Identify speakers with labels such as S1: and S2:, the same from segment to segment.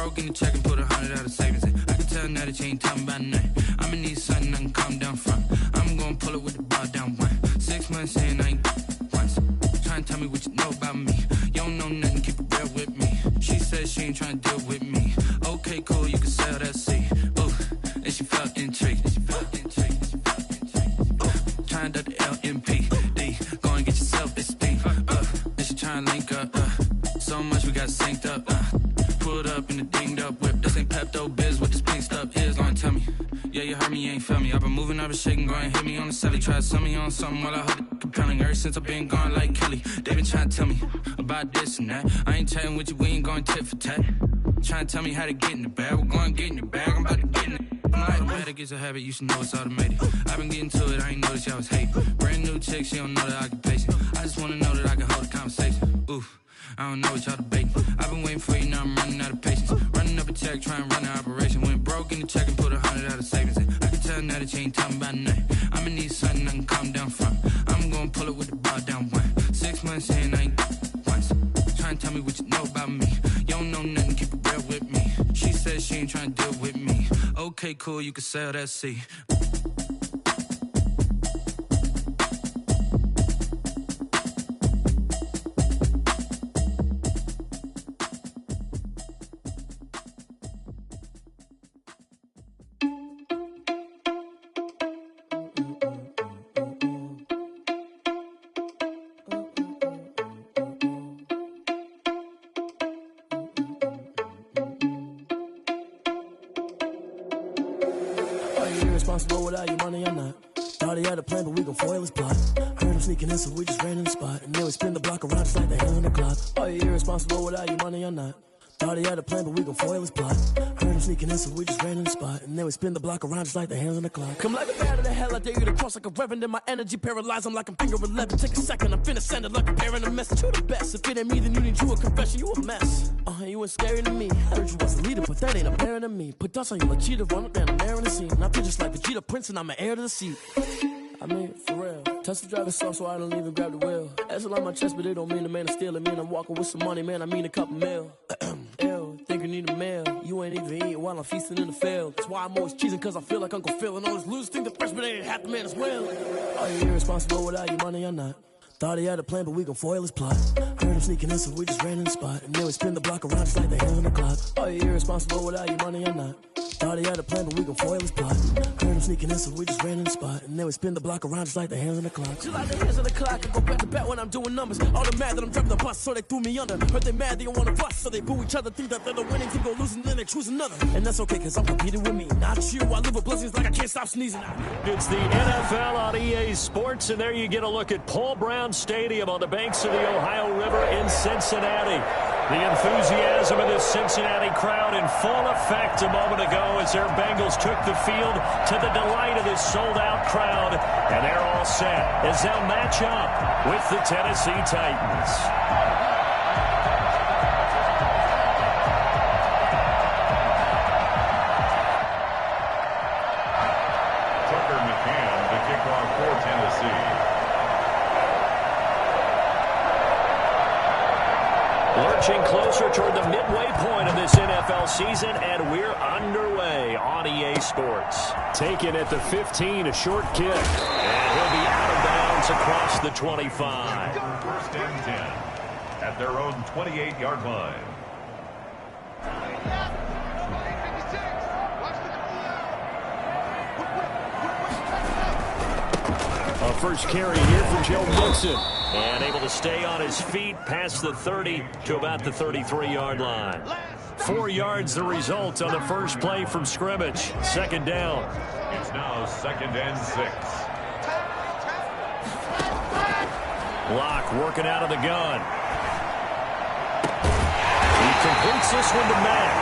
S1: broke in the check and put 100 out of savings in. I can tell now that you ain't talking about nothing. I'ma need something I can calm down from. I'm gonna pull it with the bar down one. 6 months in, I ain't once. Trying to tell me what you know about me. You don't know nothing, keep it real with me. She said she ain't trying to deal with me. Okay, cool, you can sell that seat. Ooh, and she felt intrigued. Trying to the LMPD. Go and get your self-esteem. And she trying to link up. So much we got synced up. Pulled up in the dinged up whip. This ain't Pepto-Biz, what this pink stuff is. Go and tell me. Yeah, you heard me, you ain't feel me. I've been moving, I've been shaking, go and hit me on the celly. Try to sell me on something while I heard it compelling. Ever since I've been gone like Kelly. They been trying to tell me about this and that. I ain't chatting with you, we ain't going tit for tat. Trying to tell me how to get in the bag. We're going to get in the bag, I'm about to get in it. Automatic is a habit, you should know it's automated. I've been getting to it, I ain't noticed y'all was hating. Brand new chick, she don't know the occupation. I just wanna know that I can hold a conversation. Oof, I don't know what y'all debating. I've been waiting for you, now I'm running out of patience. Running up a check, trying to run an operation. Went broke in the check and put 100 out of savings in. I can tell now that you ain't talking about nothing. I'ma need something I can calm down from. I'm gonna pull it with the bar down one. 6 months in, I ain't once. Trying to tell me what you know about me. You don't know nothing, keep it real with me. She said she ain't trying to deal with me. Okay, cool, you can sell that seat.
S2: Irresponsible without your money or not. Thought he had a plan, but we gon' foil his plot. Heard him sneaking in, so we just ran in the spot. And then we spin the block around just like the hell in the clock. Are you irresponsible without your money or not? Thought he had a plan, but we gon' foil his plot. Heard him sneaking in, so we just ran in the spot. And then we spin the block around just like the hands on the clock. Come like a bat of the hell, I dare you to cross like a reverend. And my energy paralyzed, I'm like I'm finger 11. Take a second, I'm finna send it like a parent a message. You the best, if it ain't me, then you need you a confession. You a mess, you ain't scary to me. Heard you was a leader, but that ain't apparent to me. Put dust on you like cheetah, run up down the air in the scene. And I feel just like Vegeta Prince, and I'm an heir to the seat. I mean, for real. Touch the driver's soft, so I don't even grab the wheel. That's on my chest, but it don't mean the man is stealing. Mean I'm walking with some money, man, I mean a couple mil. Ew, think you need a meal. You ain't even eating while I'm feasting in the field. That's why I'm always cheesing, cause I feel like Uncle Phil. And all those losers think the freshman ain't half the man as well. Are you irresponsible without your money or not? Thought he had a plan, but we gon' foil his plot. Heard him sneaking in, so we just ran in the spot. And then we spin the block around just like the hands on the clock. Are you irresponsible without your money or not? Thought he had a plan, but we gon' foil his plot. Heard him sneaking in, so we just ran in the spot. And then we spin the block around just like the hands on the clock. Just like the hands on the clock, I go back to back when I'm doing numbers. All they mad that I'm driving the bus, so they threw me under. Heard they mad, they don't wanna bust, so they boo each other. Think that they're the winning team, go losing, then they choose another. And that's okay, cause I'm competing with me. Not you, I live with blessings like I can't stop sneezing.
S3: It's the NFL on EA Sports, and there you get a look at Paul Brown Stadium on the banks of the Ohio River in Cincinnati. The enthusiasm of this Cincinnati crowd in full effect a moment ago as their Bengals took the field to the delight of this sold-out crowd. And they're all set as they'll match up with the Tennessee Titans. Lurching closer toward the midway point of this NFL season, and we're underway on EA Sports. Taken at the 15, a short kick. And he'll be out of bounds across the 25.
S4: First and 10 at their own 28-yard line.
S3: A first carry here for Joe Mixon. And able to stay on his feet past the 30 to about the 33-yard line. 4 yards the result on the first play from scrimmage. Second down.
S4: It's now 2nd and 6.
S3: Locke working out of the gun. He completes this one to Mack.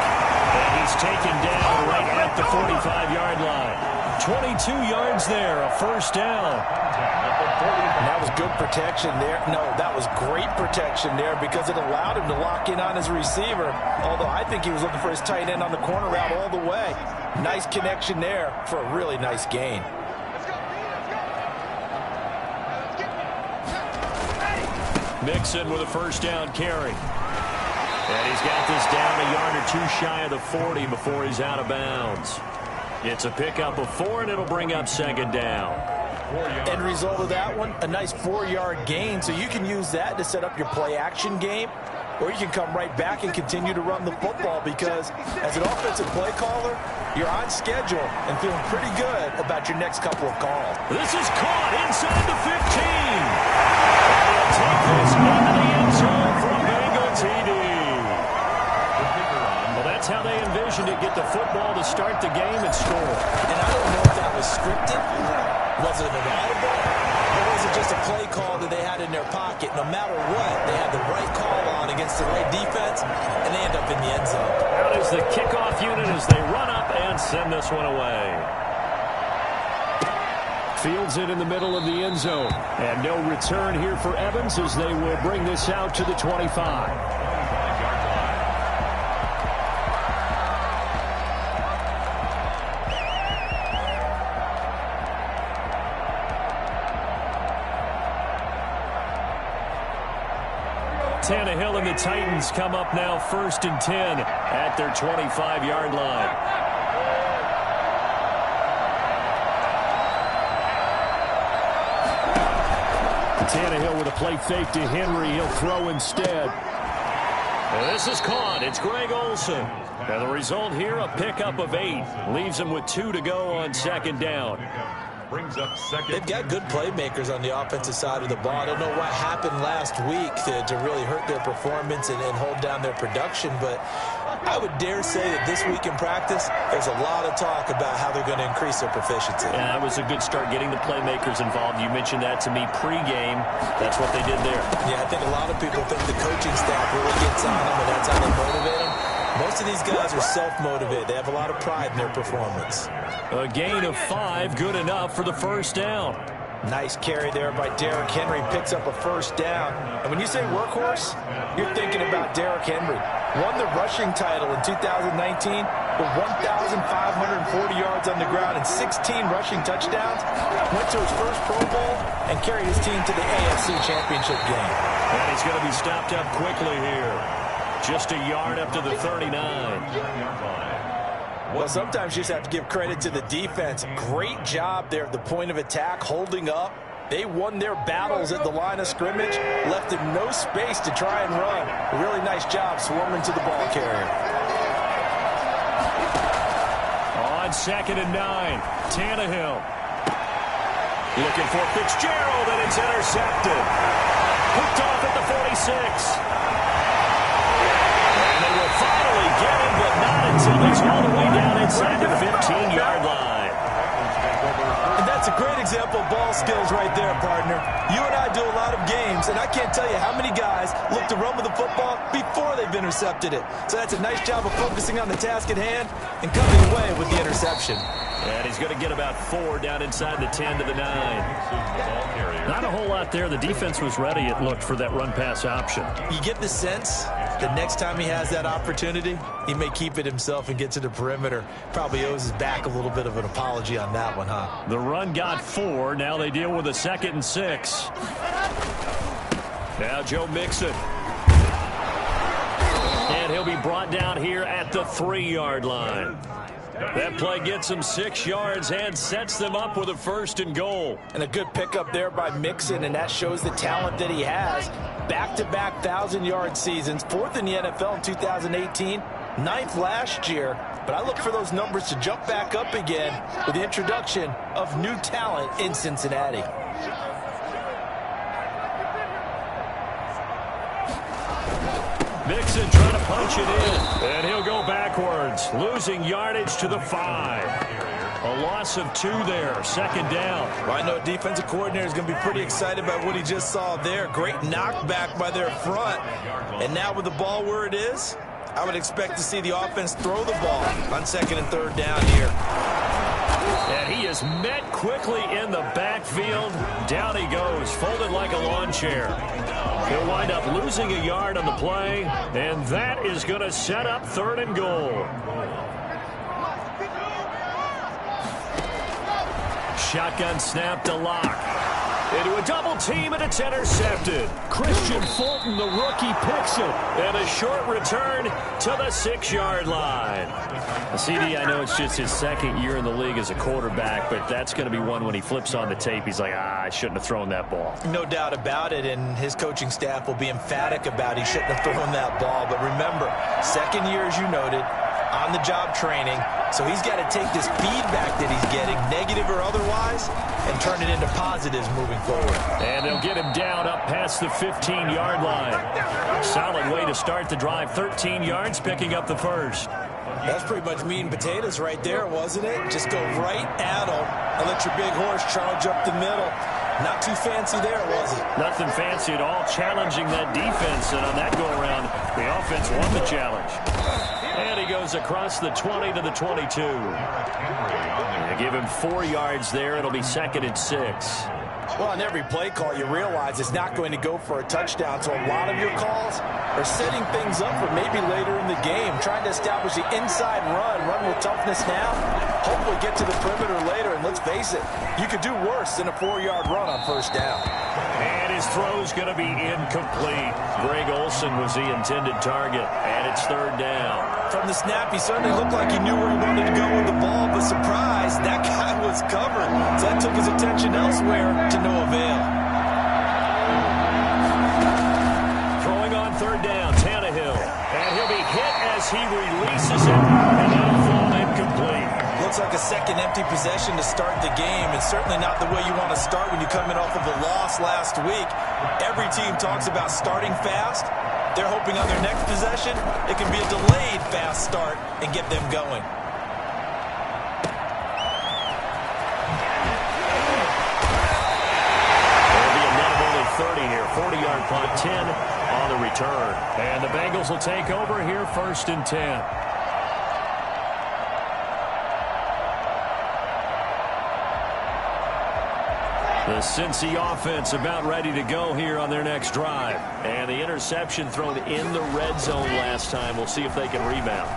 S3: And he's taken down right at the 45-yard line. 22 yards there, a first down.
S5: And that was good protection there. No, that was great protection there because it allowed him to lock in on his receiver. Although I think he was looking for his tight end on the corner route all the way. Nice connection there for a really nice gain.
S3: Mixon with a first down carry. And he's got this down a yard or two shy of the 40 before he's out of bounds. It's a pickup of 4, and it'll bring up second down.
S5: End result of that one, a nice 4-yard gain. So you can use that to set up your play-action game, or you can come right back and continue to run the football because as an offensive play caller, you're on schedule and feeling pretty good about your next couple of calls.
S3: This is caught inside the 15. And he'll take this into the end zone for a Bengal TD. Well, that's how they envisioned it, get the football to start the game and score.
S5: And I don't know if that was scripted, was it an audible, or was it just a play call that they had in their pocket? No matter what, they had the right call on against the right defense, and they end up in the end zone.
S3: Out is the kickoff unit as they run up and send this one away. Fields it in the middle of the end zone. And no return here for Evans as they will bring this out to the 25. Tannehill and the Titans come up now 1st and 10 at their 25-yard line. Tannehill with a play fake to Henry. He'll throw instead. And this is caught. It's Greg Olsen. And the result here, a pickup of 8. Leaves him with 2 to go on second down.
S4: Brings up second.
S5: They've got good playmakers on the offensive side of the ball. I don't know what happened last week to really hurt their performance and hold down their production, but I would dare say that this week in practice, there's a lot of talk about how they're going to increase their proficiency.
S3: Yeah, that was a good start getting the playmakers involved. You mentioned that to me pregame. That's what they did there.
S5: Yeah, I think a lot of people think the coaching staff really gets on them, and that's how they motivate them. Most of these guys are self-motivated. They have a lot of pride in their performance.
S3: A gain of 5, good enough for the first down.
S5: Nice carry there by Derrick Henry. Picks up a first down. And when you say workhorse, you're thinking about Derrick Henry. Won the rushing title in 2019 with 1,540 yards on the ground and 16 rushing touchdowns. Went to his first Pro Bowl and carried his team to the AFC Championship game.
S3: And he's going to be stopped up quickly here. Just a yard up to the 39.
S5: Well, sometimes you just have to give credit to the defense. Great job there at the point of attack, holding up. They won their battles at the line of scrimmage, left them no space to try and run. A really nice job swarming to the ball carrier.
S3: On 2nd and 9, Tannehill. Looking for Fitzgerald, and it's intercepted. Hooked off at the 46. And they will finally get him, but not until he's all the way down inside the 15-yard line.
S5: And that's a great example of ball skills right there, partner. You and I do a lot of games, and I can't tell you how many guys look to run with the football before they've intercepted it. So that's a nice job of focusing on the task at hand and coming away with the interception.
S3: And he's going to get about 4 down inside the 10 to the 9. Not a whole lot there. The defense was ready, it looked, for that run-pass option.
S5: You get the sense that next time he has that opportunity, he may keep it himself and get to the perimeter. Probably owes his back a little bit of an apology on that one, huh?
S3: The run got 4. Now they deal with a 2nd and 6. Now Joe Mixon. And he'll be brought down here at the 3-yard line. That play gets them 6 yards and sets them up with a 1st and goal.
S5: And a good pickup there by Mixon, and that shows the talent that he has. Back-to-back 1,000-yard seasons, 4th in the NFL in 2018, 9th last year. But I look for those numbers to jump back up again with the introduction of new talent in Cincinnati.
S3: Mixon trying to punch it in, and he'll go backwards, losing yardage to the 5. A loss of 2 there, 2nd down.
S5: Well, I know a defensive coordinator is going to be pretty excited about what he just saw there. Great knockback by their front. And now with the ball where it is, I would expect to see the offense throw the ball on 2nd and 3rd down here.
S3: And he is met quickly in the backfield. Down he goes, folded like a lawn chair. He'll wind up losing a yard on the play, and that is going to set up 3rd and goal. Shotgun snap to Locke. Into a double team, and it's intercepted. Christian Fulton, the rookie, picks it. And a short return to the 6-yard line. CD, I know it's just his second year in the league as a quarterback, but that's going to be one when he flips on the tape, he's like, I shouldn't have thrown that ball.
S5: No doubt about it, and his coaching staff will be emphatic about he shouldn't have thrown that ball. But remember, second year, as you noted, on-the-job training, so he's got to take this feedback that he's getting, negative or otherwise, and turn it into positives moving forward.
S3: And they'll get him down up past the 15-yard line. Solid way to start the drive, 13 yards, picking up the first.
S5: That's pretty much meat and potatoes right there, wasn't it? Just go right at them and let your big horse charge up the middle. Not too fancy there, was it?
S3: Nothing fancy at all, challenging that defense, and on that go-around, the offense won the challenge. And he goes across the 20 to the 22. They give him 4 yards there. It'll be 2nd and 6.
S5: Well, on every play call, you realize it's not going to go for a touchdown, so a lot of your calls are setting things up for maybe later in the game, trying to establish the inside run with toughness now, hopefully get to the perimeter later, and let's face it, you could do worse than a 4-yard run on first down.
S3: And his throw's going to be incomplete. Greg Olsen was the intended target, and it's 3rd down.
S5: From the snap, he certainly looked like he knew where he wanted to go with the ball, but surprise, that guy was covered. So that took his attention elsewhere to no avail.
S3: Throwing on 3rd down, Tannehill. And he'll be hit as he releases it, and that'll fall incomplete.
S5: Looks like a second empty possession to start the game, and certainly not the way you want to start when you come in off of a loss last week. Every team talks about starting fast. They're hoping on their next possession, it can be a delayed fast start and get them going.
S3: It'll be a net of only 30 here. 40-yard punt, 10 on the return. And the Bengals will take over here, 1st and 10. The Cincy offense about ready to go here on their next drive. And the interception thrown in the red zone last time. We'll see if they can rebound.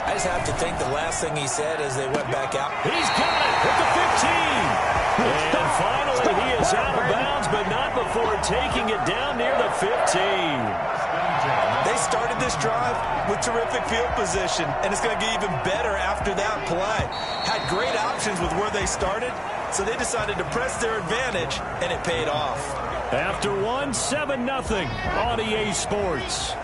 S5: I just have to think the last thing he said as they went back out.
S3: He's got it at the 15. And finally he is out of bounds, but not before taking it down near the 15.
S5: They started this drive with terrific field position, and it's going to get even better after that play. Had great options with where they started, so they decided to press their advantage, and it paid off.
S3: After 7-0 on EA Sports.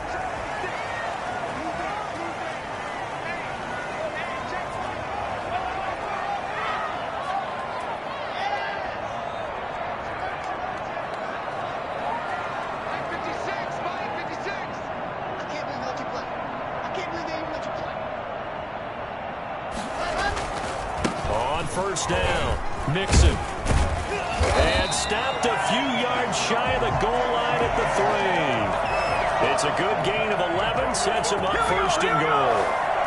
S3: On 1st down, Mixon. And stopped a few yards shy of the goal line at the 3. It's a good gain of 11, sets him up 1st and goal.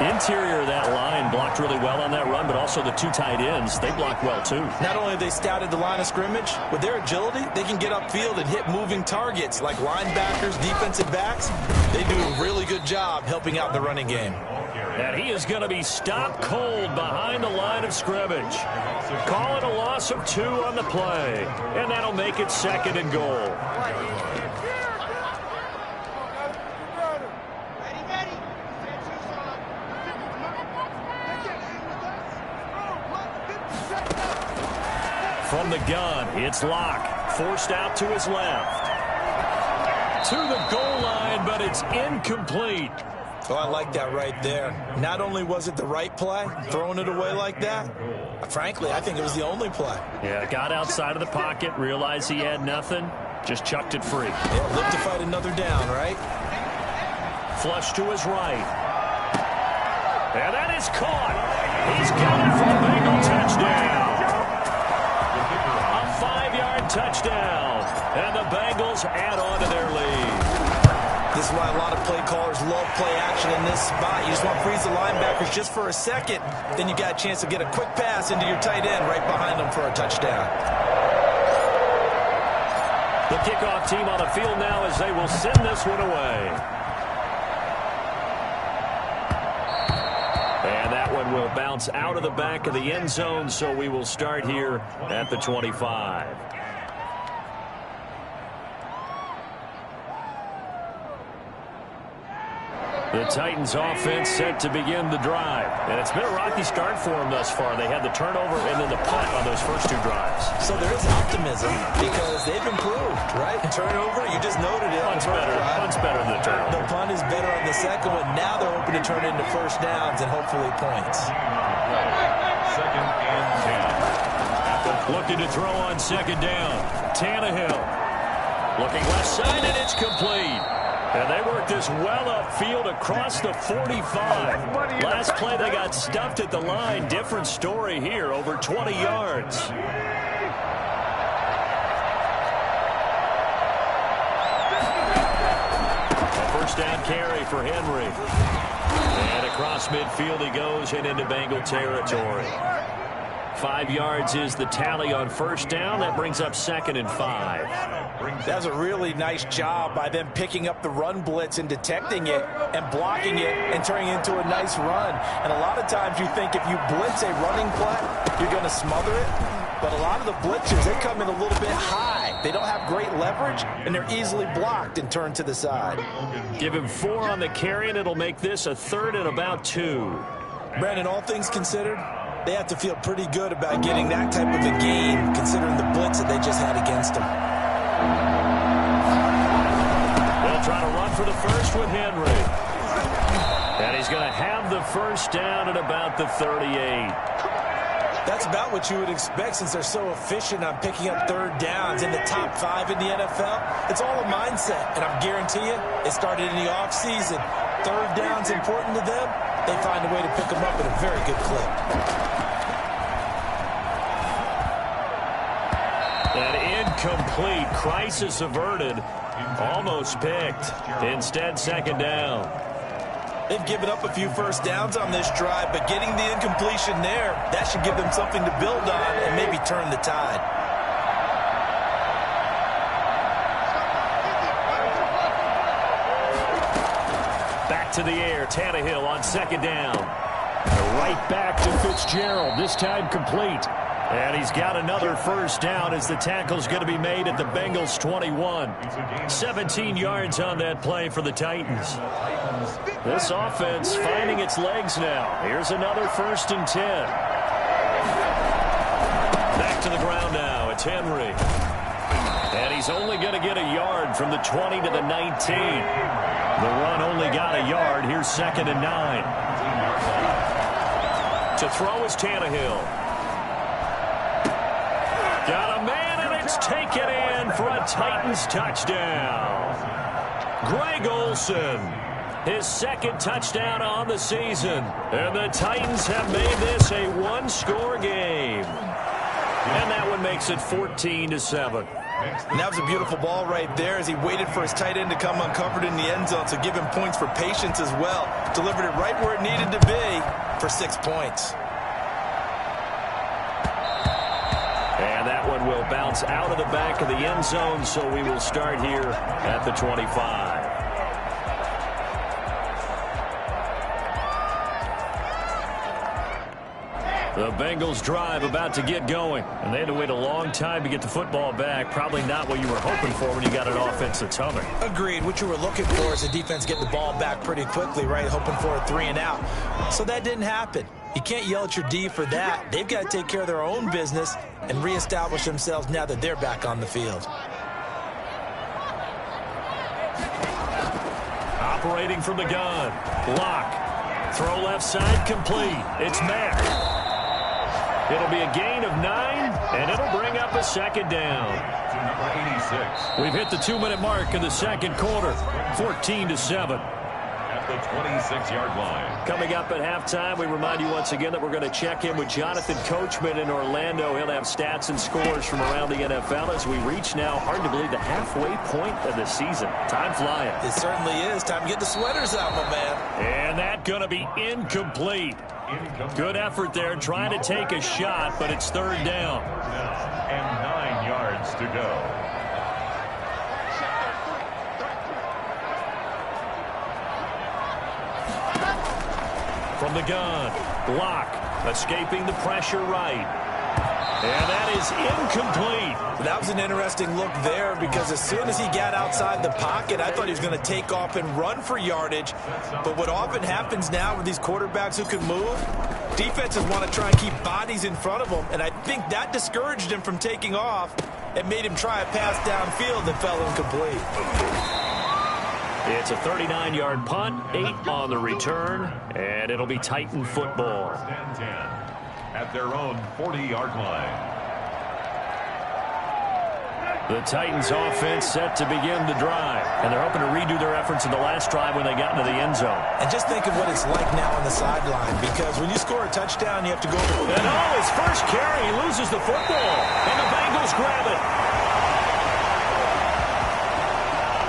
S3: Interior of that line blocked really well on that run, but also the 2 tight ends, they blocked well too.
S5: Not only have they scouted the line of scrimmage, with their agility, they can get upfield and hit moving targets like linebackers, defensive backs. They do a really good job helping out the running game.
S3: And he is going to be stopped cold behind the line of scrimmage. Call it a loss of 2 on the play. And that'll make it 2nd and goal. From the gun, it's Locke. Forced out to his left. To the goal line, but it's incomplete.
S5: Oh, I like that right there. Not only was it the right play, throwing it away like that, frankly, I think it was the only play.
S3: Yeah, got outside of the pocket, realized he had nothing, just chucked it free.
S5: Yeah, live to fight another down, right?
S3: Flush to his right. And that is caught. He's got it for a Bengal touchdown. A 5-yard touchdown. And the Bengals add on to their lead.
S5: This is why a lot of play callers love play action in this spot. You just want to freeze the linebackers just for a second. Then you got a chance to get a quick pass into your tight end right behind them for a touchdown.
S3: The kickoff team on the field now as they will send this one away. And that one will bounce out of the back of the end zone, so we will start here at the 25. The Titans offense set to begin the drive. And it's been a rocky start for them thus far. They had the turnover and then the punt on those first two drives.
S5: So there is optimism because they've improved, right? Turnover, you just noted it.
S3: Punt's better than the turnover.
S5: The punt is better on the second one. Now they're hoping to turn into first downs and hopefully points.
S4: Second and 10.
S3: Looking to throw on second down. Tannehill. Looking left side, and it's complete. And they worked this well upfield across the 45. Last play, they got stuffed at the line. Different story here, over 20 yards. A first down carry for Henry. And across midfield he goes and into Bengal territory. 5 yards is the tally on first down. That brings up 2nd and 5.
S5: That was a really nice job by them picking up the run blitz and detecting it and blocking it and turning it into a nice run. And a lot of times you think if you blitz a running play, you're going to smother it. But a lot of the blitzers, they come in a little bit high. They don't have great leverage, and they're easily blocked and turned to the side.
S3: Give him 4 on the carry, and it'll make this a 3rd and about 2.
S5: Brandon, all things considered, they have to feel pretty good about getting that type of a gain, considering the blitz that they just had against them.
S3: They'll try to run for the first with Henry. And he's going to have the first down at about the 38.
S5: That's about what you would expect since they're so efficient on picking up third downs in the top 5 in the NFL. It's all a mindset, and I guarantee you, it started in the offseason. Third down's important to them. They find a way to pick them up at a very good clip.
S3: An incomplete, crisis averted, almost picked. Instead, 2nd down.
S5: They've given up a few first downs on this drive, but getting the incompletion there, that should give them something to build on and maybe turn the tide.
S3: Back to the air, Tannehill on 2nd down. Right back to Fitzgerald, this time complete. And he's got another first down as the tackle's going to be made at the Bengals' 21. 17 yards on that play for the Titans. This offense finding its legs now. Here's another 1st and 10. Back to the ground now. It's Henry. And he's only going to get a yard from the 20 to the 19. The run only got a yard. Here's 2nd and 9. To throw is Tannehill. Got a man, and it's taken in for a Titans touchdown. Greg Olsen, his 2nd touchdown on the season. And the Titans have made this a one-score game. And that one makes it 14-7.
S5: And that was a beautiful ball right there as he waited for his tight end to come uncovered in the end zone, so give him points for patience as well. Delivered it right where it needed to be for 6 points.
S3: And that one will bounce out of the back of the end zone, so we will start here at the 25. The Bengals drive about to get going, and they had to wait a long time to get the football back. Probably not what you were hoping for when you got an offense that's humming.
S5: Agreed. What you were looking for is the defense getting the ball back pretty quickly, right? Hoping for a 3 and out. So that didn't happen. You can't yell at your D for that. They've got to take care of their own business and reestablish themselves now that they're back on the field.
S3: Operating from the gun. Lock. Throw left side complete. It's Mack. It'll be a gain of 9, and it'll bring up a 2nd down.
S4: Number 86.
S3: We've hit the 2-minute mark in the 2nd quarter. 14-7.
S4: At the 26-yard line.
S3: Coming up at halftime, we remind you once again that we're going to check in with Jonathan Coachman in Orlando. He'll have stats and scores from around the NFL as we reach now, hard to believe, the halfway point of the season. Time flying.
S5: It certainly is. Time to get the sweaters out, my man.
S3: And that going to be incomplete. Good effort there trying to take a shot, but it's 3rd down.
S4: And 9 yards to go.
S3: From the gun, Lock escaping the pressure right. And that is incomplete.
S5: That was an interesting look there because as soon as he got outside the pocket, I thought he was going to take off and run for yardage. But what often happens now with these quarterbacks who can move, defenses want to try and keep bodies in front of them, and I think that discouraged him from taking off and made him try a pass downfield that fell incomplete.
S3: It's a 39-yard punt, 8 on the return, and it'll be Titan football.
S4: 10-10 at their own 40-yard line.
S3: The Titans offense set to begin the drive, and they're hoping to redo their efforts in the last drive when they got into the end zone.
S5: And just think of what it's like now on the sideline, because when you score a touchdown, you have to go over.
S3: And his first carry, he loses the football, and the Bengals grab it.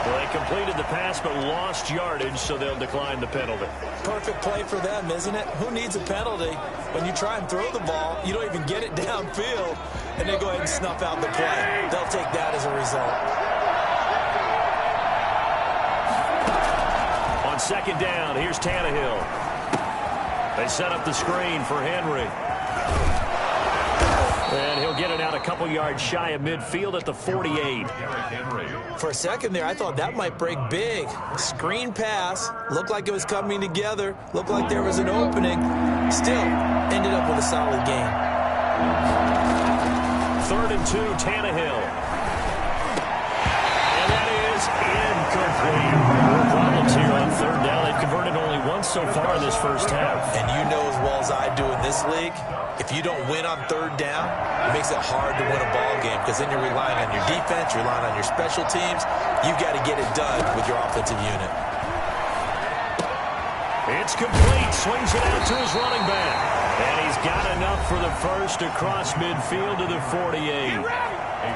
S3: Well, they completed the pass but lost yardage, so they'll decline the penalty.
S5: Perfect play for them, isn't it? Who needs a penalty? When you try and throw the ball, you don't even get it downfield, and they go ahead and snuff out the play. They'll take that as a result.
S3: On second down, here's Tannehill. They set up the screen for Henry. And he'll get it out a couple yards shy of midfield at the 48.
S5: For a second there, I thought that might break big. Screen pass, looked like it was coming together, looked like there was an opening. Still, ended up with a solid game.
S3: 3rd and 2, Tannehill. And that is incomplete. Problems here on 3rd down. They've converted only once so far in this first half.
S5: And you know as well as I do in this league, if you don't win on 3rd down, it makes it hard to win a ball game because then you're relying on your defense, you're relying on your special teams. You've got to get it done with your offensive unit.
S3: It's complete. Swings it out to his running back. And he's got enough for the first across midfield to the 48.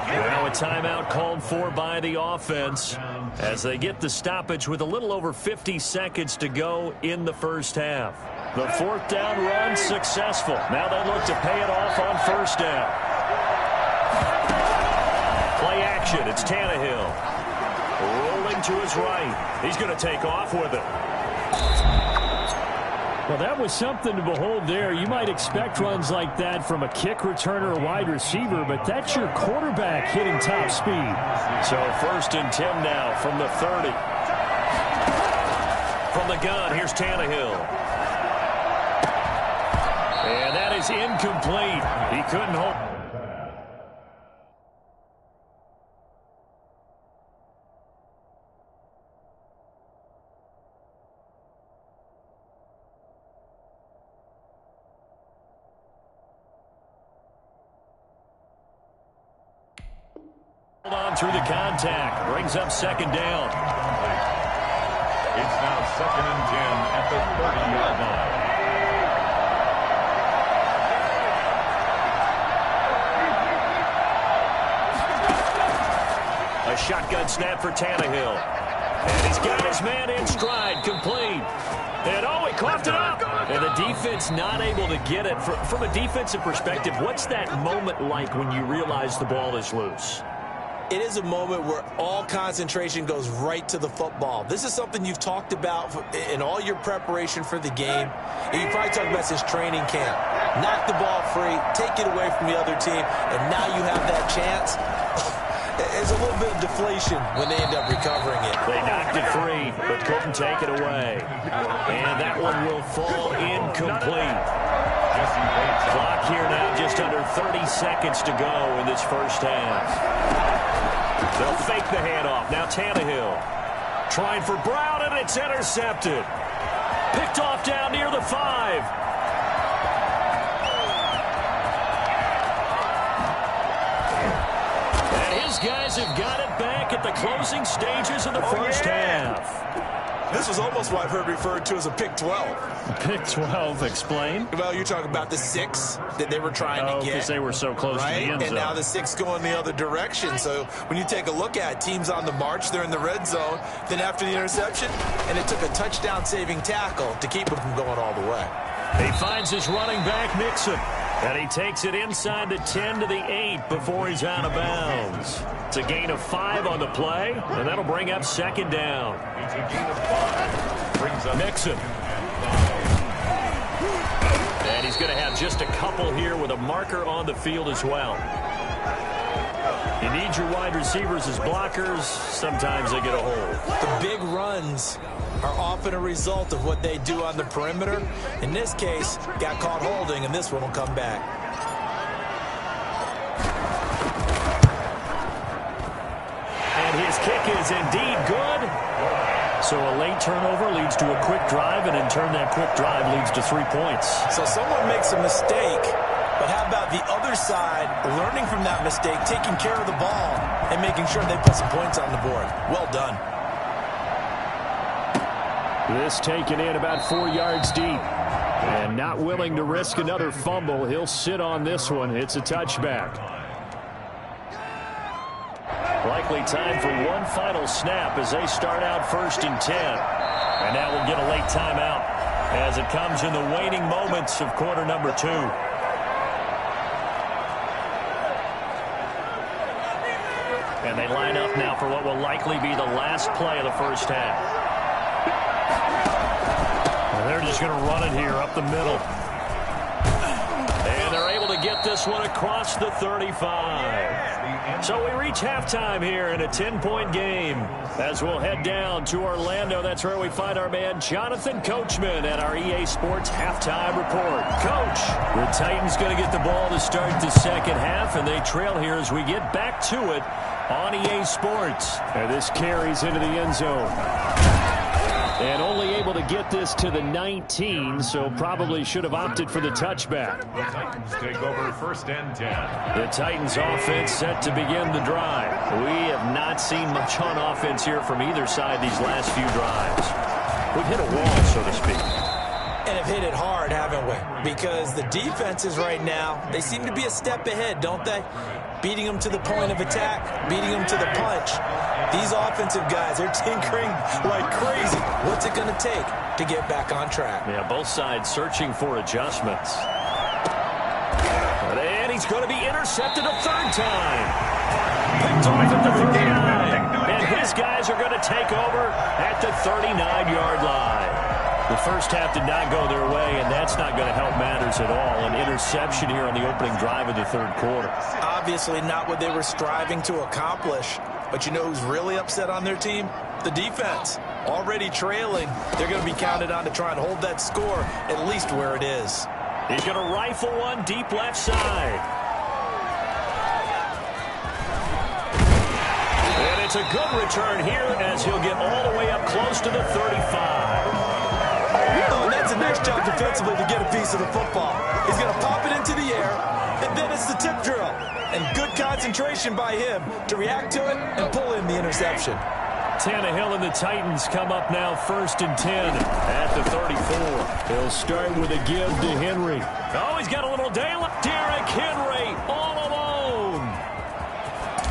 S3: Now a timeout called for by the offense as they get the stoppage with a little over 50 seconds to go in the first half. The 4th down run successful. Now they look to pay it off on 1st down. Play action. It's Tannehill. Rolling to his right. He's going to take off with it.
S6: Well, that was something to behold there. You might expect runs like that from a kick returner or wide receiver, but that's your quarterback hitting top speed.
S3: So 1st and 10 now from the 30. From the gun, here's Tannehill. And that is incomplete. He couldn't hold. On through the contact. Brings up 2nd down.
S4: It's now 2nd and 10 at the 30-yard line.
S3: A shotgun snap for Tannehill. And he's got his man in stride, complete. And he coughed it up. And the defense not able to get it. From a defensive perspective, what's that moment like when you realize the ball is loose?
S5: It is a moment where all concentration goes right to the football. This is something you've talked about in all your preparation for the game. And you probably talked about since training camp. Knock the ball free, take it away from the other team, and now you have that chance. There's a little bit of deflation when they end up recovering it.
S3: They knocked it free, but couldn't take it away. And that one will fall incomplete. Clock here now, just under 30 seconds to go in this first half. They'll fake the handoff. Now Tannehill trying for Brown, and it's intercepted. Picked off down near the 5. And his guys have got it back at the closing stages of the first half.
S5: This was almost what I've heard referred to as a pick 12.
S6: Pick 12, explain.
S5: Well, you're talking about the 6 that they were trying to get.
S6: Because they were so close to the end zone.
S5: And now the 6 going the other direction. So when you take a look at teams on the march, they're in the red zone. Then after the interception, and it took a touchdown-saving tackle to keep him from going all the way.
S3: He finds his running back, Mixon. And he takes it inside the 10 to the 8 before he's out of bounds. It's a gain of 5 on the play, and that'll bring up 2nd down.
S4: It's a gain of 5. Brings up
S3: Mixon. And he's going to have just a couple here with a marker on the field as well.
S6: You need your wide receivers as blockers. Sometimes they get a hold.
S5: The big runs are often a result of what they do on the perimeter. In this case, got caught holding, and this one will come back.
S6: And his kick is indeed good. So a late turnover leads to a quick drive, and in turn that quick drive leads to 3 points.
S5: So someone makes a mistake, but how about the other side learning from that mistake, taking care of the ball, and making sure they put some points on the board? Well done.
S6: This taken in about 4 yards deep. And not willing to risk another fumble. He'll sit on this one. It's a touchback. Likely time for one final snap as they start out 1st and 10. And now we'll get a late timeout as it comes in the waning moments of quarter number 2. And they line up now for what will likely be the last play of the first half. And they're just going to run it here up the middle. And they're able to get this one across the 35. So we reach halftime here in a 10-point game as we'll head down to Orlando. That's where we find our man Jonathan Coachman at our EA Sports Halftime Report. Coach, the Titans going to get the ball to start the second half, and they trail here as we get back to it on EA Sports. And this carries into the end zone. And only able to get this to the 19, so probably should have opted for the touchback.
S4: Titans take over 1st and 10.
S6: The Titans offense set to begin the drive. We have not seen much on offense here from either side these last few drives. We've hit a wall, so to speak.
S5: And have hit it hard, haven't we? Because the defenses right now, they seem to be a step ahead, don't they? Beating them to the point of attack, beating them to the punch. These offensive guys, they're tinkering like crazy. What's it going to take to get back on track?
S6: Yeah, both sides searching for adjustments. And he's going to be intercepted a 3rd time. Picked off at the 39. And his guys are going to take over at the 39-yard line. The first half did not go their way, and that's not going to help matters at all. An interception here on the opening drive of the 3rd quarter.
S5: Obviously not what they were striving to accomplish. But you know who's really upset on their team? The defense. Already trailing. They're going to be counted on to try and hold that score at least where it is.
S6: He's going to rifle one deep left side. And it's a good return here as he'll get all the way up close to the 35.
S5: Oh, and that's a nice job defensively to get a piece of the football. He's going to pop it into the air, and then it's the tip drill. And good concentration by him to react to it and pull in the interception.
S6: Tannehill and the Titans come up now 1st and 10 at the 34. He'll start with a give to Henry. Oh, he's got a little daylight. Derrick Henry all alone.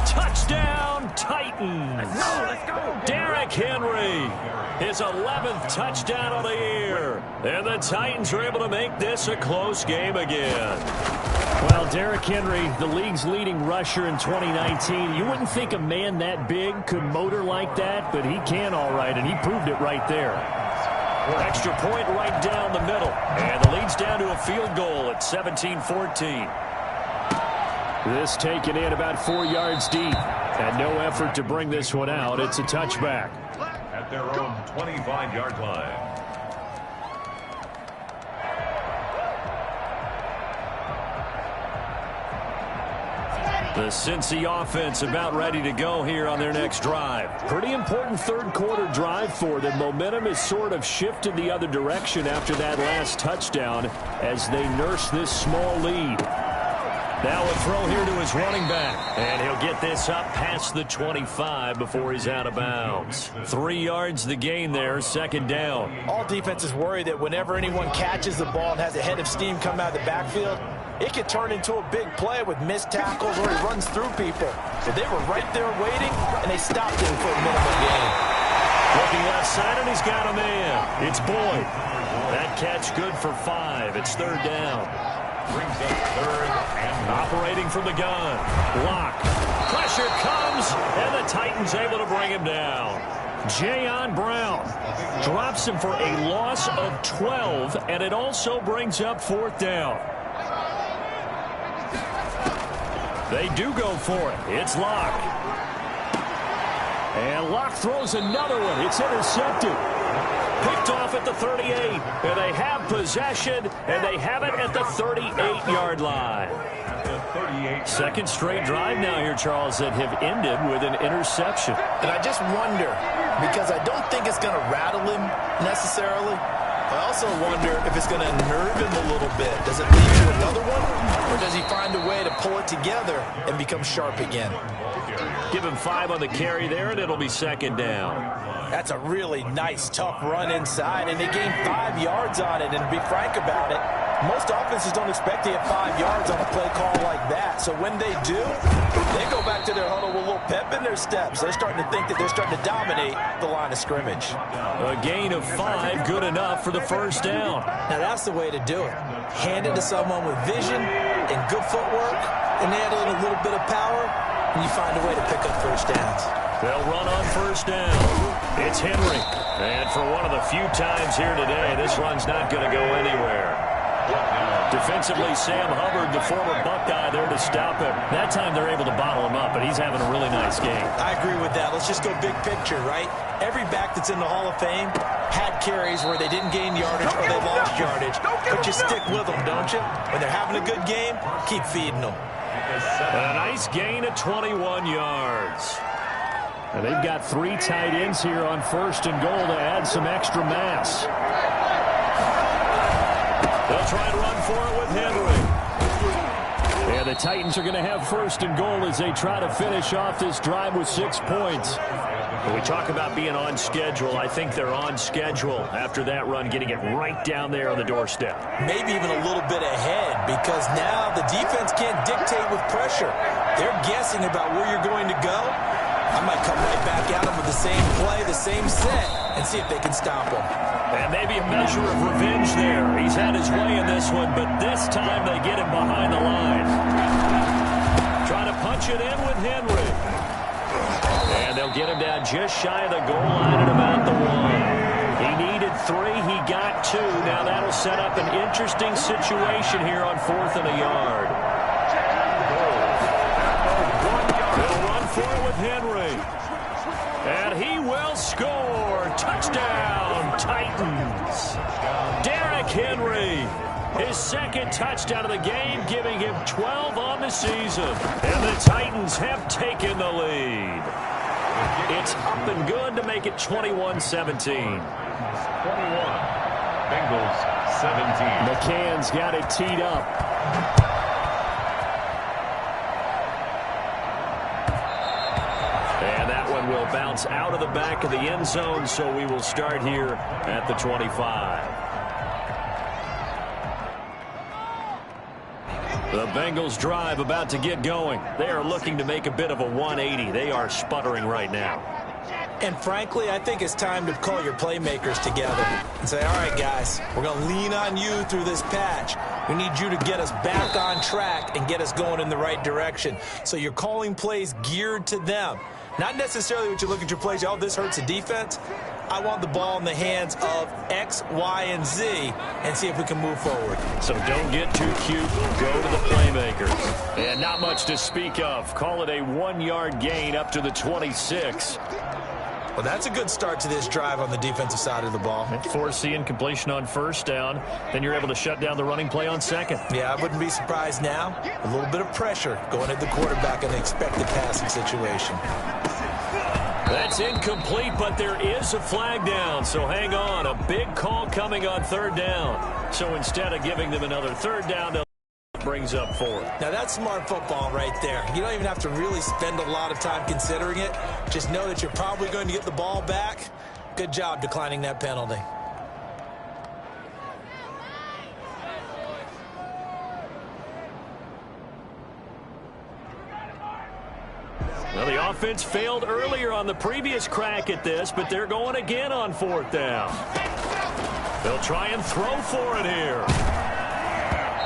S6: Touchdown, Titans.
S4: Let's go.
S6: Derrick Henry, his 11th touchdown of the year. And the Titans are able to make this a close game again. Well, Derrick Henry, the league's leading rusher in 2019. You wouldn't think a man that big could motor like that, but he can all right, and he proved it right there. Extra point right down the middle. And the lead's down to a field goal at 17-14. This taken in about 4 yards deep. And no effort to bring this one out. It's a touchback.
S4: At their own 25-yard line.
S6: The Cincy offense about ready to go here on their next drive. Pretty important 3rd quarter drive for them. Momentum has sort of shifted the other direction after that last touchdown as they nurse this small lead. Now a throw here to his running back. And he'll get this up past the 25 before he's out of bounds. 3 yards the gain there, 2nd down.
S5: All defenses worry that whenever anyone catches the ball and has a head of steam come out of the backfield, it could turn into a big play with missed tackles or he runs through people. But they were right there waiting, and they stopped him for a minimum gain.
S6: Looking left side, and he's got a man. It's Boyd. That catch good for 5. It's 3rd down.
S4: Brings up 3rd and
S6: operating from the gun. Block. Pressure comes, and the Titans able to bring him down. Jayon Brown drops him for a loss of 12, and it also brings up 4th down.
S3: They do go for it. It's Locke. And Locke throws another one. It's intercepted. Picked off at the 38. And they have possession, and they have it at the 38-yard line. Second straight drive now here, Charles, that have ended with an interception.
S5: And I just wonder, because I don't think it's going to rattle him necessarily. I also wonder if it's going to nerve him a little bit. Does it lead to another one, or does he find a way to pull it together and become sharp again?
S3: Give him 5 on the carry there, and it'll be second down.
S5: That's a really nice, tough run inside, and they gained 5 yards on it. And to be frank about it, most offenses don't expect to get 5 yards on a play call like that. So when they do, they go back to their huddle with a little pep in their steps. They're starting to think that they're starting to dominate the line of scrimmage.
S3: A gain of 5, good enough for the first down.
S5: Now that's the way to do it. Hand it to someone with vision and good footwork, and add in a little bit of power, and you find a way to pick up first downs.
S3: They'll run on first down. It's Henry. And for one of the few times here today, this run's not going to go anywhere. Defensively, Sam Hubbard, the former Buckeye, there to stop him. That time they're able to bottle him up, but he's having a really nice game.
S5: I agree with that. Let's just go big picture, right? Every back that's in the Hall of Fame had carries where they didn't gain yardage or they lost yardage. But you stick with them, don't you? When they're having a good game, keep feeding them.
S3: A nice gain of 21 yards. And they've got 3 tight ends here on first and goal to add some extra mass. They'll try and run for it with Henry. And the Titans are going to have first and goal as they try to finish off this drive with 6 points. When we talk about being on schedule, I think they're on schedule after that run, getting it right down there on the doorstep.
S5: Maybe even a little bit ahead, because now the defense can't dictate with pressure. They're guessing about where you're going to go. I might come right back at them with the same play, the same set, and see if they can stop him.
S3: And maybe a measure of revenge there. He's had his way in this one, but this time they get him behind the line. Trying to punch it in with Henry. And they'll get him down just shy of the goal line at about the 1. He needed 3. He got 2. Now that'll set up an interesting situation here on 4th and a yard. They'll run for it with Henry. And he will score. Touchdown, Titans. Derrick Henry, his second touchdown of the game, giving him 12 on the season. And the Titans have taken the lead. It's up and good to make it 21-17.
S4: 21. Bengals 17.
S3: McCann's got it teed up. And that one will bounce out of the back of the end zone, so we will start here at the 25. The Bengals drive about to get going. They are looking to make a bit of a 180. They are sputtering right now.
S5: And frankly, I think it's time to call your playmakers together and say, all right, guys, we're going to lean on you through this patch. We need you to get us back on track and get us going in the right direction. So you're calling plays geared to them. Not necessarily what you look at your plays, oh, this hurts the defense. I want the ball in the hands of X, Y, and Z and see if we can move forward.
S3: So don't get too cute. Go to the playmakers. And not much to speak of. Call it a 1-yard gain up to the 26.
S5: Well, that's a good start to this drive on the defensive side of the ball.
S3: Foreseeing completion on first down. Then you're able to shut down the running play on second.
S5: Yeah, I wouldn't be surprised now. A little bit of pressure going at the quarterback in the expected passing situation.
S3: That's incomplete, but there is a flag down, so hang on. A big call coming on third down. So instead of giving them another third down, they'll brings up 4.
S5: Now that's smart football right there. You don't even have to really spend a lot of time considering it. Just know that you're probably going to get the ball back. Good job declining that penalty.
S3: Well, the offense failed earlier on the previous crack at this, but they're going again on 4th down. They'll try and throw for it here.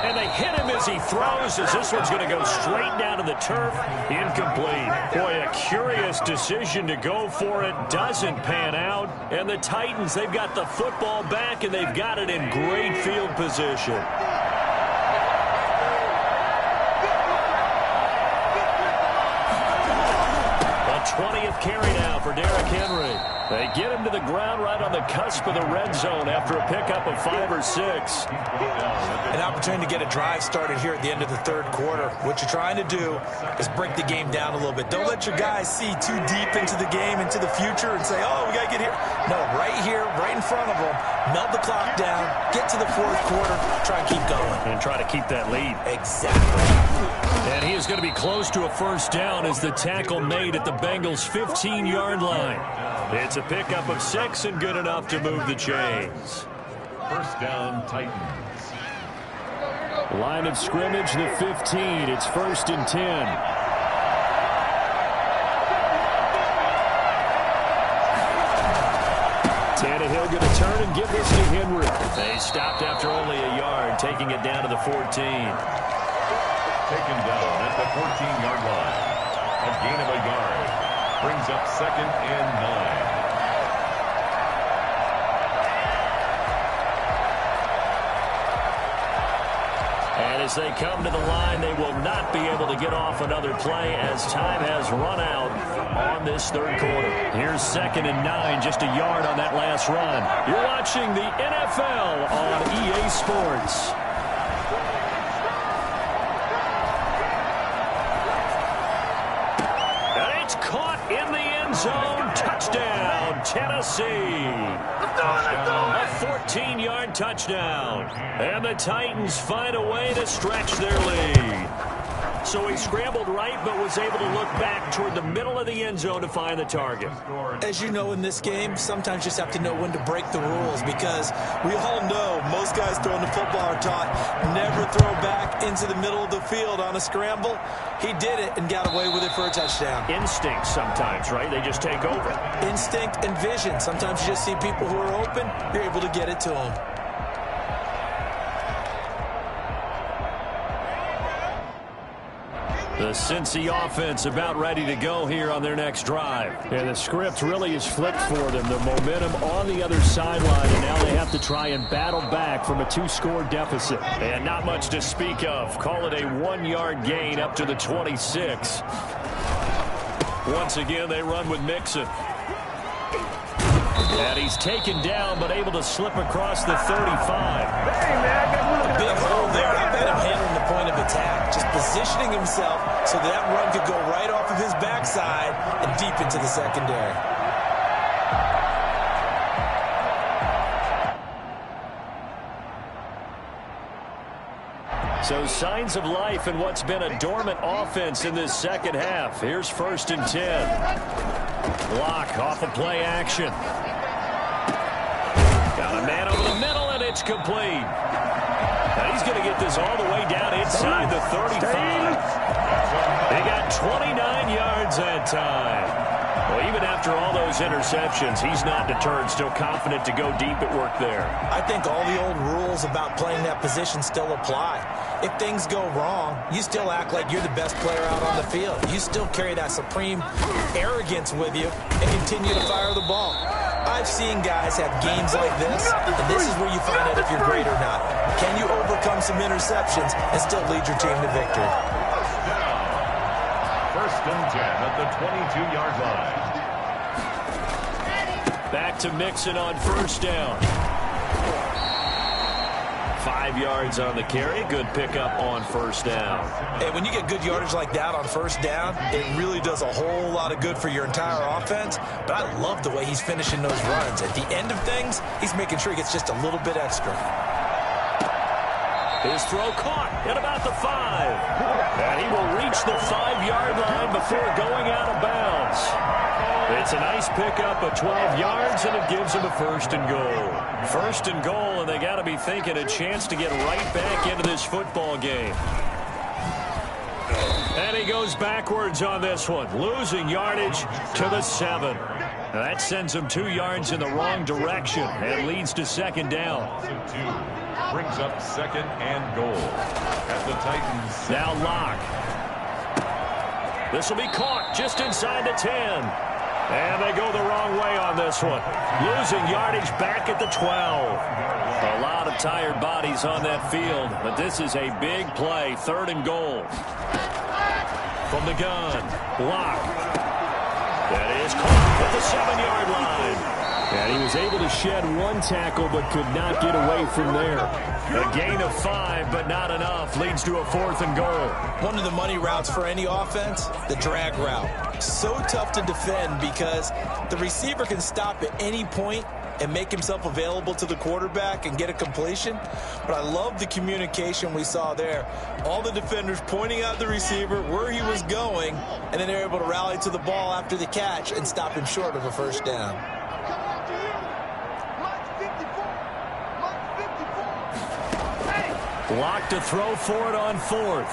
S3: And they hit him as he throws, as this one's going to go straight down to the turf. Incomplete. Boy, a curious decision to go for it. Doesn't pan out. And the Titans, they've got the football back, and they've got it in great field position.
S6: 20th carry now for Derrick Henry. They get him to the ground right on the cusp of the red zone after a pickup of 5 or 6.
S5: An opportunity to get a drive started here at the end of the third quarter. What you're trying to do is break the game down a little bit. Don't let your guys see too deep into the game, into the future, and say, oh, we got to get here. No, right here, right in front of them, melt the clock down, get to the fourth quarter, try and keep going.
S6: And try to keep that lead.
S5: Exactly.
S6: And he is going to be close to a first down as the tackle made at the Bengals' 15-yard line. It's a pickup of 6 and good enough to move the chains.
S4: First down, Titans.
S6: Line of scrimmage, the 15. It's 1st and 10. Tannehill going to turn and give this to Henry. They stopped after only a yard, taking it down to the 14.
S4: Taken down at the 14-yard line. A gain of a yard. Brings up 2nd and 9.
S6: And as they come to the line, they will not be able to get off another play as time has run out on this third quarter. Here's 2nd and 9, just a yard on that last run. You're watching the NFL on EA Sports. And it's caught in the end zone. Touchdown, Tennessee. A 14-yard touchdown. And the Titans find a way to stretch their lead. So he scrambled right, but was able to look back toward the middle of the end zone to find the target.
S5: As you know, in this game, sometimes you just have to know when to break the rules, because we all know most guys throwing the football are taught never throw back into the middle of the field on a scramble. He did it and got away with it for a touchdown.
S6: Instinct sometimes, right? They just take over.
S5: Instinct and vision. Sometimes you just see people who are open, you're able to get it to them.
S6: The Cincy offense about ready to go here on their next drive. And the script really is flipped for them. The momentum on the other sideline, and now they have to try and battle back from a 2-score deficit. And not much to speak of. Call it a 1-yard gain up to the 26. Once again, they run with Mixon. And he's taken down, but able to slip across the 35.
S5: A big hole there. How about him handling the point of attack? Just positioning himself so that run could go right off of his backside and deep into the secondary.
S6: So signs of life in what's been a dormant offense in this second half. Here's 1st and 10. Block off of play action. Got a man over the middle, and it's complete. Now he's going to get this all the way down inside the 35. They got 29 yards that time. Well, even after all those interceptions, he's not deterred, still confident to go deep at work there.
S5: I think all the old rules about playing that position still apply. If things go wrong, you still act like you're the best player out on the field. You still carry that supreme arrogance with you and continue to fire the ball. I've seen guys have games like this, and this is where you find out if you're great or not. Can you overcome some interceptions and still lead your team to victory?
S4: 1st and 10 at the 22-yard line.
S6: Back to Mixon on 1st down. 5 yards on the carry. Good pickup on 1st down.
S5: And when you get good yardage like that on 1st down, it really does a whole lot of good for your entire offense. But I love the way he's finishing those runs. At the end of things, he's making sure he gets just a little bit extra.
S6: His throw caught at about the 5. And he will reach the 5-yard line before going out of bounds. It's a nice pickup of 12 yards, and it gives him a 1st and goal. 1st and goal, and they got to be thinking a chance to get right back into this football game. And he goes backwards on this one, losing yardage to the 7. Now that sends him 2 yards in the wrong direction and leads to 2nd down.
S4: Brings up 2nd and goal at the Titans.
S6: Now Locke. This will be caught just inside the 10. And they go the wrong way on this one. Losing yardage back at the 12. A lot of tired bodies on that field, but this is a big play. 3rd and goal. From the gun, Locke. That is caught at the 7-yard line. And he was able to shed one tackle but could not get away from there. A gain of 5, but not enough. Leads to a 4th and goal.
S5: One of the money routes for any offense, the drag route. So tough to defend because the receiver can stop at any point and make himself available to the quarterback and get a completion. But I love the communication we saw there. All the defenders pointing out the receiver, where he was going, and then they're able to rally to the ball after the catch and stop him short of a first down.
S6: Lock to throw for it on 4th.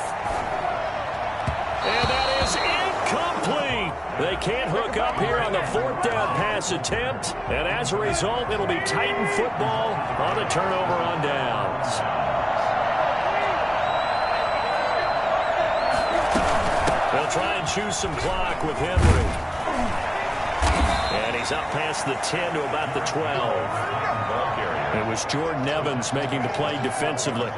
S6: And that is incomplete. They can't hook up here on the 4th down pass attempt. And as a result, it'll be Titan football on the turnover on downs. They'll try and choose some clock with Henry. And he's up past the 10 to about the 12. It was Jordan Evans making the play defensively.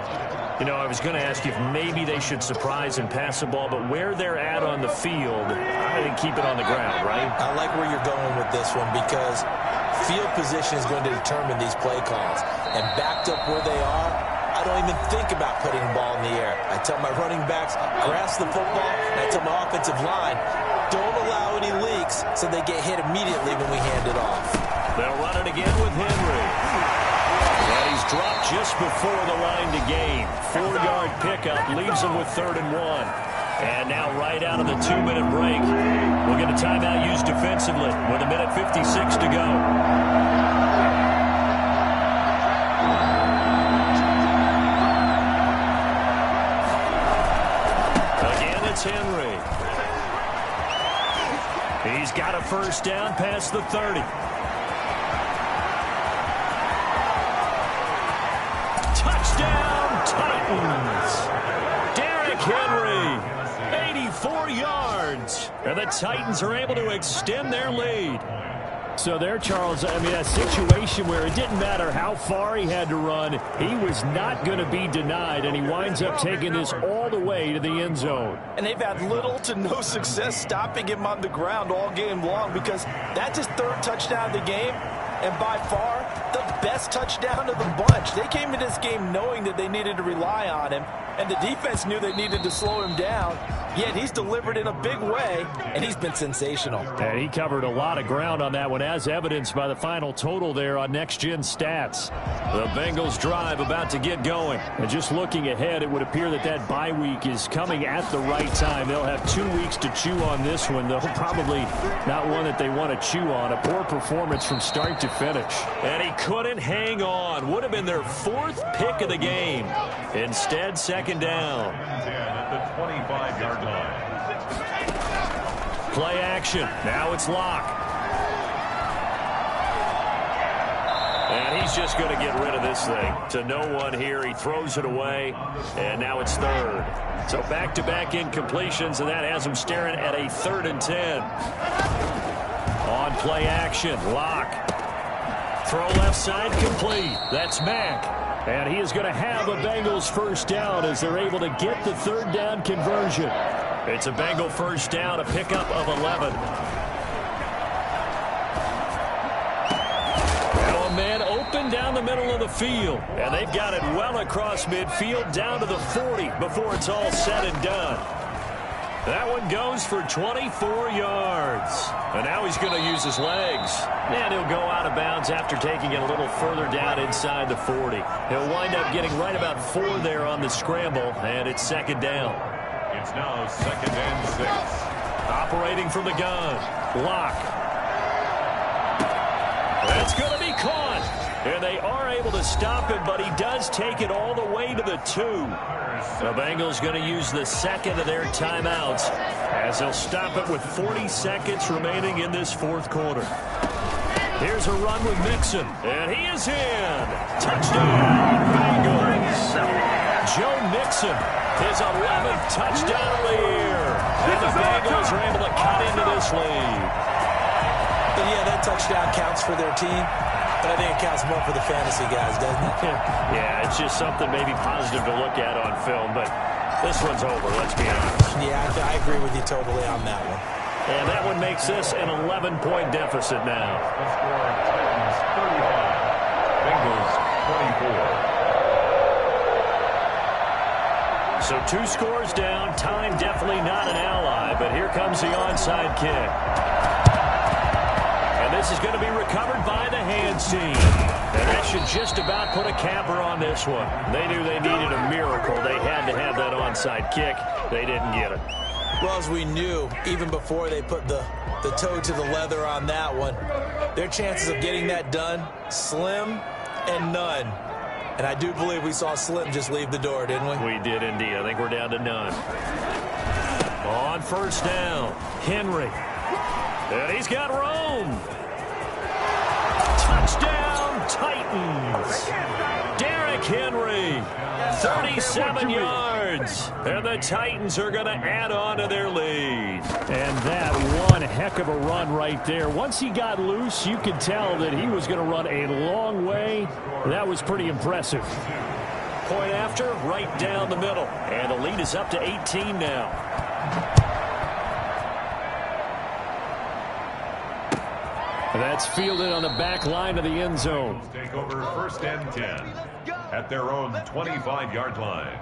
S6: You know, I was going to ask you if maybe they should surprise and pass the ball, but where they're at on the field, I think keep it on the ground, right?
S5: I like where you're going with this one because field position is going to determine these play calls. And backed up where they are, I don't even think about putting the ball in the air. I tell my running backs, grasp the football, and I tell my offensive line, don't allow any leaks so they get hit immediately when we hand it off.
S6: They'll run it again with Henry. And he's dropped just before the line to gain. 4-yard pickup leaves him with 3rd and 1. And now right out of the 2-minute break, we'll get a timeout used defensively with 1:56 to go. Again, it's Henry. He's got a first down past the 30. Touchdown, Titans. Derrick Henry, 84 yards. And the Titans are able to extend their lead. So there, Charles, I mean, a situation where it didn't matter how far he had to run, he was not going to be denied, and he winds up taking this all the way to the end zone.
S5: And they've had little to no success stopping him on the ground all game long because that's his 3rd touchdown of the game, and by far the best touchdown of the bunch. They came into this game knowing that they needed to rely on him, and the defense knew they needed to slow him down, yet he's delivered in a big way, and he's been sensational.
S6: And he covered a lot of ground on that one, as evidenced by the final total there on Next Gen Stats. The Bengals drive about to get going. And just looking ahead, it would appear that that bye week is coming at the right time. They'll have 2 weeks to chew on this one, though probably not one that they want to chew on. A poor performance from start to finish. And he couldn't hang on. Would have been their 4th pick of the game. Instead, 2nd down.
S4: At the 25-yard line.
S6: Play action. Now it's Locke. And he's just going to get rid of this thing. To no one here. He throws it away. And now it's 3rd. So back-to-back incompletions, and that has him staring at a 3rd and 10. On play action, Locke. Throw left side complete. That's Mack. And he is going to have a Bengals first down as they're able to get the 3rd down conversion. It's a Bengal first down, a pickup of 11. Now a man open down the middle of the field. And they've got it well across midfield down to the 40 before it's all said and done. That one goes for 24 yards. And now he's going to use his legs. And he'll go out of bounds after taking it a little further down inside the 40. He'll wind up getting right about 4 there on the scramble, and it's 2nd down.
S4: It's now 2nd and 6.
S6: Operating from the gun. Locke. That's going to be caught. And they are able to stop him, but he does take it all the way to the 2. The Bengals going to use the 2nd of their timeouts as they'll stop it with 40 seconds remaining in this 4th quarter. Here's a run with Mixon, and he is in. Touchdown, Bengals. Joe Mixon, his 11th touchdown of the year. And the Bengals are able to cut into this lead.
S5: But yeah, that touchdown counts for their team. But I think it counts more for the fantasy guys, doesn't it?
S6: Yeah, it's just something maybe positive to look at on film, but this one's over, let's be honest.
S5: Yeah, I agree with you totally on that one.
S6: And that one makes this an 11-point deficit now.
S4: The score, Titans 35, Bengals 24.
S6: So 2 scores down. Time definitely not an ally, but here comes the onside kick. And this is going to be recovered by the hands team. And that should just about put a capper on this one. They knew they needed a miracle. They had to have that onside kick. They didn't get it.
S5: Well, as we knew, even before they put the toe to the leather on that one, their chances of getting that done, slim and none. And I do believe we saw Slim just leave the door, didn't we?
S6: We did indeed. I think we're down to none. On first down, Henry. And he's got Rome. Touchdown, Titans. Derrick Henry, 37 yards. And the Titans are going to add on to their lead.
S3: And that one heck of a run right there. Once he got loose, you could tell that he was going to run a long way. That was pretty impressive.
S6: Point after, right down the middle. And the lead is up to 18 now.
S3: That's fielded on the back line of the end zone.
S4: Take over first and 10 at their own 25-yard line.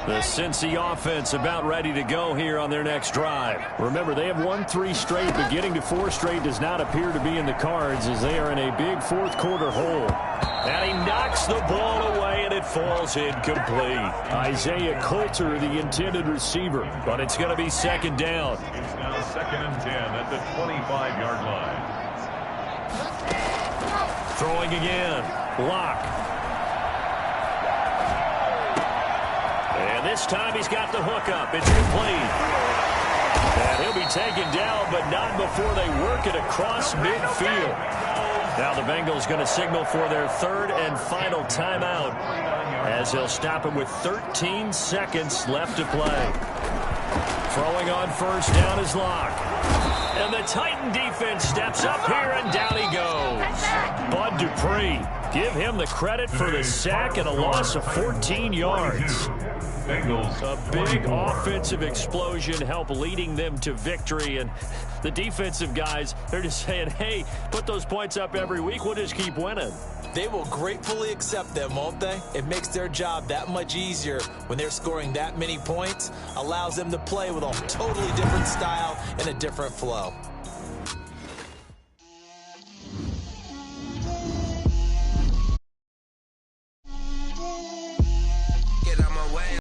S6: The Cincy offense about ready to go here on their next drive.
S3: Remember, they have won 3 straight, but getting to 4 straight does not appear to be in the cards as they are in a big fourth-quarter hole.
S6: And he knocks the ball away, and it falls incomplete.
S3: Isaiah Coulter, the intended receiver.
S6: But it's going to be second down.
S4: It's now second and 10 at the 25-yard line.
S6: Throwing again. Lock. And this time he's got the hook up. It's complete. And he'll be taken down, but not before they work it across midfield. Now the Bengals going to signal for their third and final timeout as they'll stop it with 13 seconds left to play. Throwing on first down is Lock. And the Titan defense steps up here, and down he goes. Bud Dupree, give him the credit for the sack and a loss of 14 yards.
S4: Bengals,
S6: A big offensive explosion helped leading them to victory, and the defensive guys, they're just saying, hey, put those points up every week, we'll just keep winning.
S5: They will gratefully accept them, won't they? It makes their job that much easier when they're scoring that many points, allows them to play with a totally different style and a different flow.